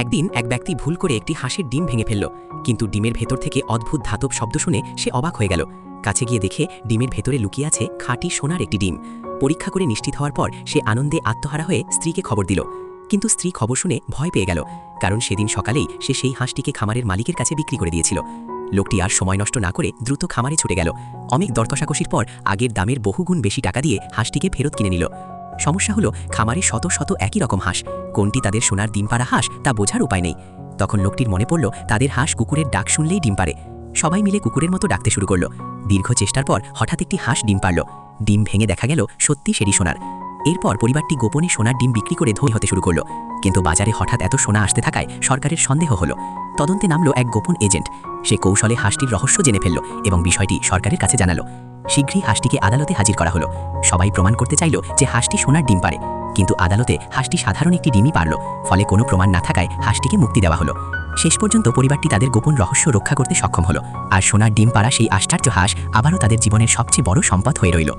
একদিন এক ব্যক্তি ভুল করে একটি হাঁসের ডিম ভেঙে ফেলল, কিন্তু ডিমের ভেতর থেকে অদ্ভুত ধাতব শব্দ শুনে সে অবাক হয়ে গেল। কাছে গিয়ে দেখে ডিমের ভেতরে লুকিয়ে আছে খাঁটি সোনার একটি ডিম। পরীক্ষা করে নিশ্চিত হওয়ার পর সে আনন্দে আত্মহারা হয়ে স্ত্রীকে খবর দিল। কিন্তু স্ত্রী খবর শুনে ভয় পেয়ে গেল, কারণ সেদিন সকালেই সে সেই হাঁসটিকে খামারের মালিকের কাছে বিক্রি করে দিয়েছিল। লোকটি আর সময় নষ্ট না করে দ্রুত খামারে ছুটে গেল। অনেক দরকষাকষির পর আগের দামের বহুগুণ বেশি টাকা দিয়ে হাঁসটিকে ফেরত কিনে নিল। সমস্যা হলো, খামারে শত শত একই রকম হাঁস, কোনটি তাদের সোনার ডিম পাড়া হাঁস তা বোঝার উপায় নেই। তখন লোকটির মনে পড়ল, তাদের হাঁস কুকুরের ডাক শুনলেই ডিম পারে। সবাই মিলে কুকুরের মতো ডাকতে শুরু করলো। দীর্ঘ চেষ্টার পর হঠাৎ একটি হাঁস ডিম পারল। ডিম ভেঙে দেখা গেল সত্যি সেটি সোনার। এরপর পরিবারটি গোপনে সোনার ডিম বিক্রি করে ধনী হতে শুরু করলো। কিন্তু বাজারে হঠাৎ এত সোনা আসতে থাকায় সরকারের সন্দেহ হলো। তদন্তে নামলো এক গোপন এজেন্ট। সে কৌশলে হাঁসটির রহস্য জেনে ফেলল এবং বিষয়টি সরকারের কাছে জানালো। শীঘ্রই হাঁসটিকে আদালতে হাজির করা হলো। সবাই প্রমাণ করতে চাইল যে হাঁসটি সোনার ডিম পারে, কিন্তু আদালতে হাঁসটি সাধারণ একটি ডিমই পারল। ফলে কোনো প্রমাণ না থাকায় হাঁসটিকে মুক্তি দেওয়া হলো। শেষ পর্যন্ত পরিবারটি তাদের গোপন রহস্য রক্ষা করতে সক্ষম হলো, আর সোনার ডিম পাড়া সেই আশ্চর্য হাঁস আবারও তাদের জীবনের সবচেয়ে বড় সম্পদ হয়ে রইল।